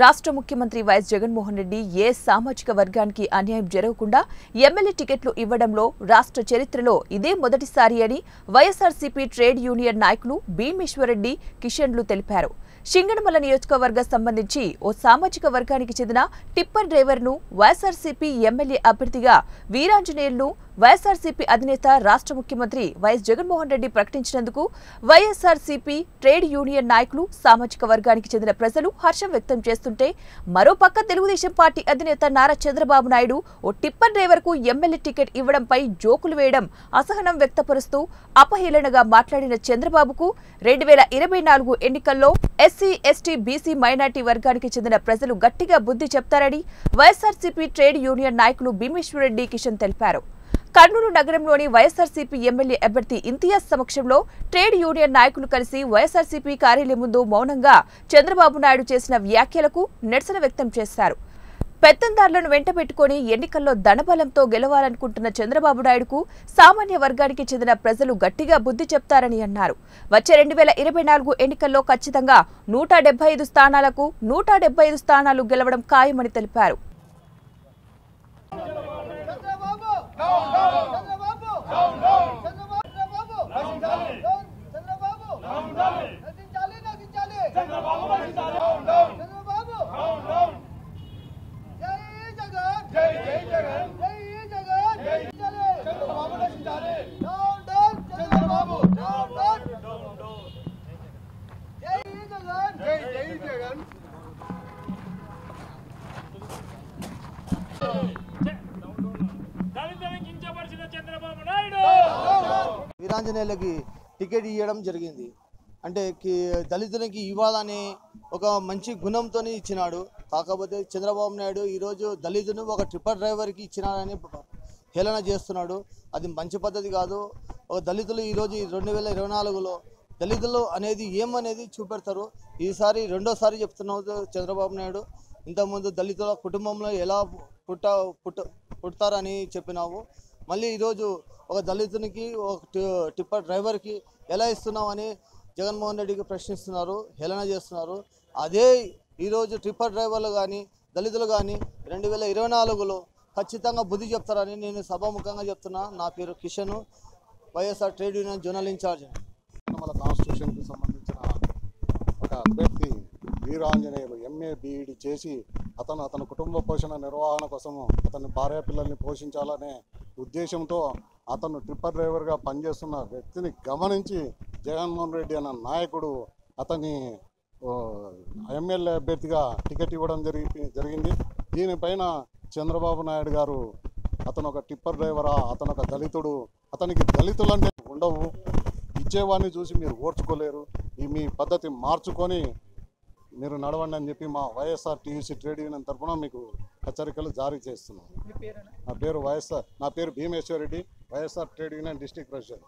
రాష్ట్ర ముఖ్యమంత్రి వైఎస్ జగన్మోహన్ రెడ్డి ఏ సామాజిక వర్గానికి అన్యాయం జరగకుండా ఎమ్మెల్యే టికెట్లు ఇవ్వడంలో రాష్ట్ర చరిత్రలో ఇదే మొదటిసారి అని వైఎస్ఆర్సీపీ ట్రేడ్ యూనియన్ నాయకులు భీమేశ్వరరెడ్డి కిషన్లు తెలిపారు. సింగనమల నియోజకవర్గ సంబంధించి ఓ సామాజిక వర్గానికి చెందిన టిప్పర్ డ్రైవర్ను వైఎస్ఆర్సీపీ ఎమ్మెల్యే అభ్యర్థిగా వీరాంజనేయులను వైఎస్ఆర్సీపీ అధినేత రాష్ట్ర ముఖ్యమంత్రి వైఎస్ జగన్మోహన్ రెడ్డి ప్రకటించినందుకు వైఎస్ఆర్సీపీ ట్రేడ్ యూనియన్ నాయకులు సామాజిక వర్గానికి చెందిన ప్రజలు హర్షం వ్యక్తం చేస్తుంటే, మరోపక్క తెలుగుదేశం పార్టీ అధినేత నారా చంద్రబాబు నాయుడు ఓ టిప్పర్ డ్రైవర్కు ఎమ్మెల్యే టికెట్ ఇవ్వడంపై జోకులు వేయడం, అసహనం వ్యక్తపరుస్తూ అపహేళనగా మాట్లాడిన చంద్రబాబుకు 2024 ఎన్నికల్లో ఎస్సీ, ఎస్టీ, బీసీ, మైనార్టీ వర్గానికి చెందిన ప్రజలు గట్టిగా బుద్ధి చెప్తారని వైఎస్ఆర్సీపీ ట్రేడ్ యూనియన్ నాయకులు భీమేశ్వరరెడ్డి కిషన్ తెలిపారు. కర్నూలు నగరంలోని వైఎస్ఆర్సీపీ ఎమ్మెల్యే అభ్యర్థి ఇంతియాజ్ సమక్షంలో ట్రేడ్ యూనియన్ నాయకులు కలిసి వైఎస్ఆర్సీపీ కార్యాలయం ముందు మౌనంగా చంద్రబాబు నాయుడు చేసిన వ్యాఖ్యలకు నిరసన వ్యక్తం చేశారు. పెత్తందారులను వెంటబెట్టుకుని ఎన్నికల్లో ధనబలంతో గెలవాలనుకుంటున్న చంద్రబాబు నాయుడుకు సామాన్య వర్గానికి చెందిన ప్రజలు గట్టిగా బుద్ధి చెప్తారని అన్నారు. వచ్చే 2024 ఎన్నికల్లో ఖచ్చితంగా 175 స్థానాలకు 175 స్థానాలు గెలవడం ఖాయమని తెలిపారు. వీరాంజనేయులకి టికెట్ ఇవ్వడం జరిగింది. అంటే దళితులకి ఇవ్వాలని ఒక మంచి గుణంతో ఇచ్చినాడు. కాకపోతే చంద్రబాబు నాయుడు ఈరోజు దళితుని ఒక టిప్పర్ డ్రైవర్కి ఇచ్చినాడని హేళన చేస్తున్నాడు. అది మంచి పద్ధతి కాదు. ఒక దళితులు ఈరోజు 2024లో దళితులు అనేది ఏమనేది చూపెడతారు. ఈసారి రెండోసారి చెప్తున్నావు చంద్రబాబు నాయుడు. ఇంతకుముందు దళితుల కుటుంబంలో ఎలా పుడతారని చెప్పినావు. మళ్ళీ ఈరోజు ఒక దళితునికి ఒక టిప్పర్ డ్రైవర్కి ఎలా ఇస్తున్నామని జగన్మోహన్ రెడ్డికి ప్రశ్నిస్తున్నారు, హేళన చేస్తున్నారు. అదే ఈరోజు టిప్పర్ డ్రైవర్లు కానీ దళితులు కానీ 2024లో ఖచ్చితంగా బుద్ధి చెప్తారని నేను సభాముఖంగా చెప్తున్నా. నా పేరు Kishan, YSR trade union zonal incharge. మన కాన్స్టిట్యూషన్కి సంబంధించిన ఒక అభ్యర్థి వీరాంజనేయులు ఎంఏ బీఈడి చేసి అతను కుటుంబ పోషణ నిర్వహణ కోసము అతని భార్య పిల్లల్ని పోషించాలనే ఉద్దేశంతో అతను ట్రిప్పర్ డ్రైవర్గా పనిచేస్తున్న వ్యక్తిని గమనించి జగన్మోహన్ రెడ్డి అన్న నాయకుడు అతన్ని ఎమ్మెల్యే అభ్యర్థిగా టికెట్ ఇవ్వడం జరిగింది. దీనిపైన చంద్రబాబు నాయుడు గారు అతను ఒక టిప్పర్ డ్రైవరా, అతను ఒక దళితుడు, అతనికి దళితులంటే ఉండవు, ఇచ్చేవాడిని చూసి మీరు ఓర్చుకోలేరు, మీ పద్ధతి మార్చుకొని మీరు నడవండి అని చెప్పి మా వైఎస్ఆర్ టీయూసీ ట్రేడ్ యూనియన్ తరఫున మీకు హెచ్చరికలు జారీ చేస్తున్నాం. నా పేరు Bhimeswara Reddy, YSR trade union district president.